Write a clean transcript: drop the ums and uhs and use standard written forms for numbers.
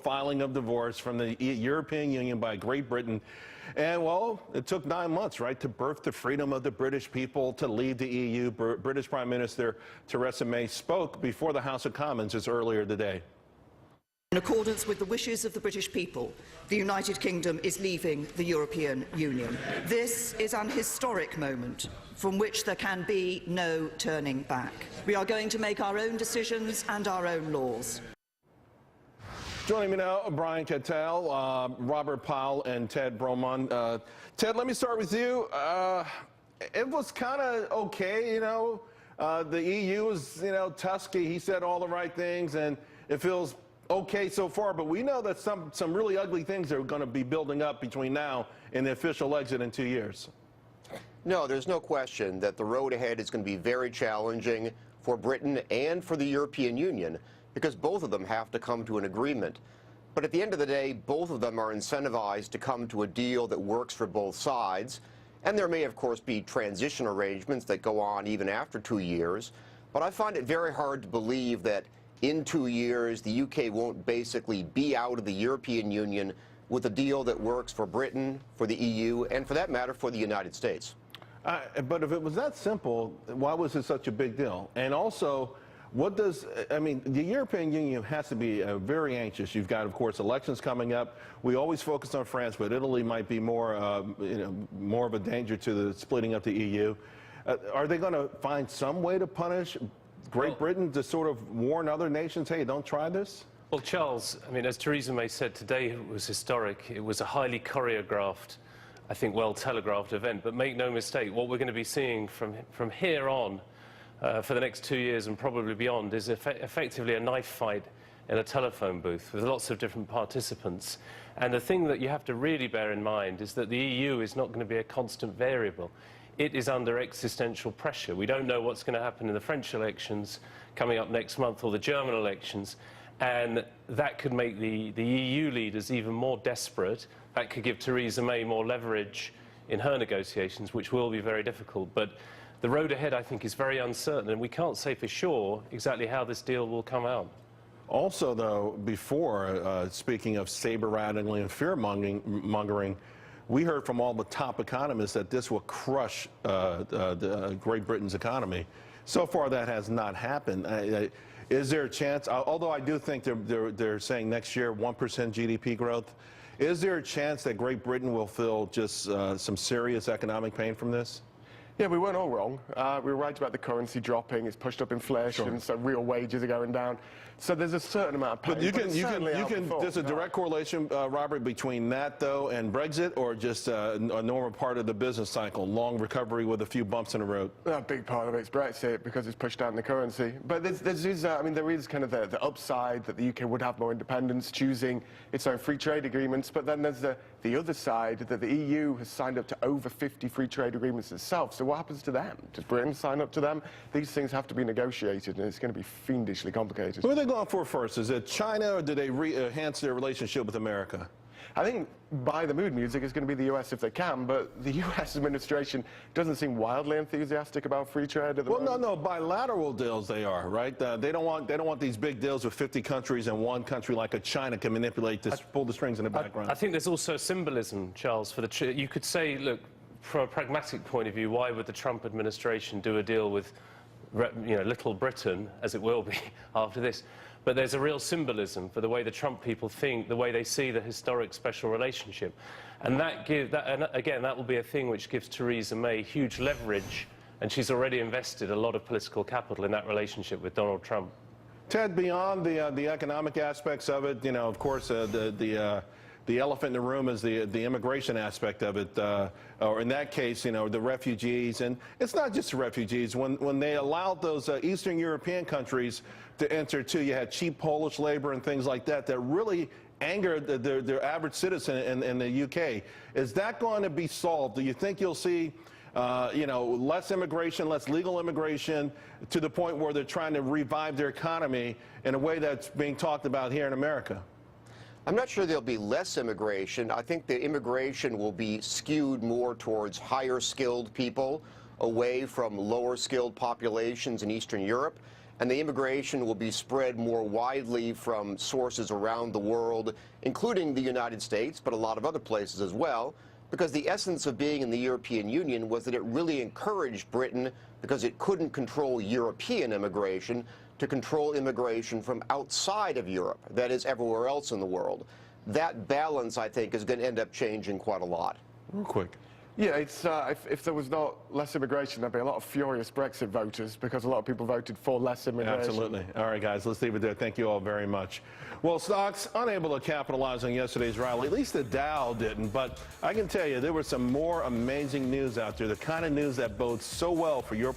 filing of divorce from the European Union by Great Britain. And, well, it took 9 months, right, to birth the freedom of the British people to leave the EU. British Prime Minister Theresa May spoke before the House of Commons just earlier today. In accordance with the wishes of the British people, the United Kingdom is leaving the European Union. This is an historic moment from which there can be no turning back. We are going to make our own decisions and our own laws. Joining me now, Brian Cattell, Robert Powell, and Ted Bromund. Ted, let me start with you. It was kind of okay, you know. The EU is, you know, Tusky. He said all the right things, and it feels okay so far. But we know that some really ugly things are going to be building up between now and the official exit in 2 years. No, there's no question that the road ahead is going to be very challenging for Britain and for the European Union, because both of them have to come to an agreement. But at the end of the day, both of them are incentivized to come to a deal that works for both sides. And there may, of course, be transition arrangements that go on even after 2 years. But I find it very hard to believe that in 2 years, the UK won't basically be out of the European Union with a deal that works for Britain, for the EU, and for that matter, for the United States. But if it was that simple, why was it such a big deal? And also, I mean, the European Union has to be very anxious. You've got, of course, elections coming up. We always focus on France, but Italy might be more, more of a danger to the splitting up the EU. Are they going to find some way to punish Great Britain to sort of warn other nations, hey, don't try this? Well, Charles, I mean, as Theresa May said today, it was historic. It was a highly choreographed, I think, well-telegraphed event. But make no mistake, what we're going to be seeing from here on for the next 2 years and probably beyond is effectively a knife fight in a telephone booth with lots of different participants. And the thing that you have to really bear in mind is that the EU is not going to be a constant variable. It is under existential pressure. We don't know what's going to happen in the French elections coming up next month or the German elections, and that could make the EU leaders even more desperate. That could give Theresa May more leverage in her negotiations, which will be very difficult. But the road ahead, I think, is very uncertain, and we can't say for sure exactly how this deal will come out. Also, though, before, speaking of saber-rattling and fear-mongering, we heard from all the top economists that this will crush Great Britain's economy. So far, that has not happened. Is there a chance, although I do think they're saying next year 1% GDP growth, is there a chance that Great Britain will feel just some serious economic pain from this? Yeah, we weren't all wrong. We were right about the currency dropping. It's pushed up inflation, sure. So real wages are going down. So there's a certain amount of pain. But there's a direct correlation, Robert, between that, though, and Brexit, or just a normal part of the business cycle, long recovery with a few bumps in the road? A big part of it's Brexit, because it's pushed down the currency. But there is kind of the upside that the UK would have more independence, choosing its own free trade agreements. But then there's the other side, that the EU has signed up to over 50 free trade agreements itself. So what happens to them? Does Britain sign up to them? These things have to be negotiated, and it's going to be fiendishly complicated. Who are they going for first? Is it China, or do they enhance their relationship with America? I think by the mood music, it's going to be the US if they can, but the US administration doesn't seem wildly enthusiastic about free trade at the moment. Well, no, bilateral deals they are, right? They don't want these big deals with 50 countries, and one country like a China can manipulate this, pull the strings in the background. I think there's also symbolism, Charles, for you could say, look, from a pragmatic point of view, why would the Trump administration do a deal with, Little Britain, as it will be after this? But there's a real symbolism for the way the Trump people think, the way they see the historic special relationship. And again, that will be a thing which gives Theresa May huge leverage, and she's already invested a lot of political capital in that relationship with Donald Trump. Ted, beyond the economic aspects of it, of course, the elephant in the room is the immigration aspect of it, or in that case, the refugees. And it's not just the refugees. When they allowed those Eastern European countries to enter, too, you had cheap Polish labor and things like that really angered their average citizen in the UK. Is that going to be solved? Do you think you'll see less immigration, less legal immigration, to the point where they're trying to revive their economy in a way that's being talked about here in America? I'm not sure there'll be less immigration. I think the immigration will be skewed more towards higher skilled people, away from lower skilled populations in Eastern Europe. and the immigration will be spread more widely from sources around the world, including the United States, but a lot of other places as well, because the essence of being in the European Union was that it really encouraged Britain, because it couldn't control European immigration, to control immigration from outside of Europe, that is, everywhere else in the world. That balance, I think, is going to end up changing quite a lot. Real quick. Yeah, it's, if there was not less immigration, there'd be a lot of furious Brexit voters because a lot of people voted for less immigration. Absolutely. All right, guys, let's leave it there. Thank you all very much. Well, stocks unable to capitalize on yesterday's rally. At least the Dow didn't. But I can tell you there was some more amazing news out there, the kind of news that bodes so well for your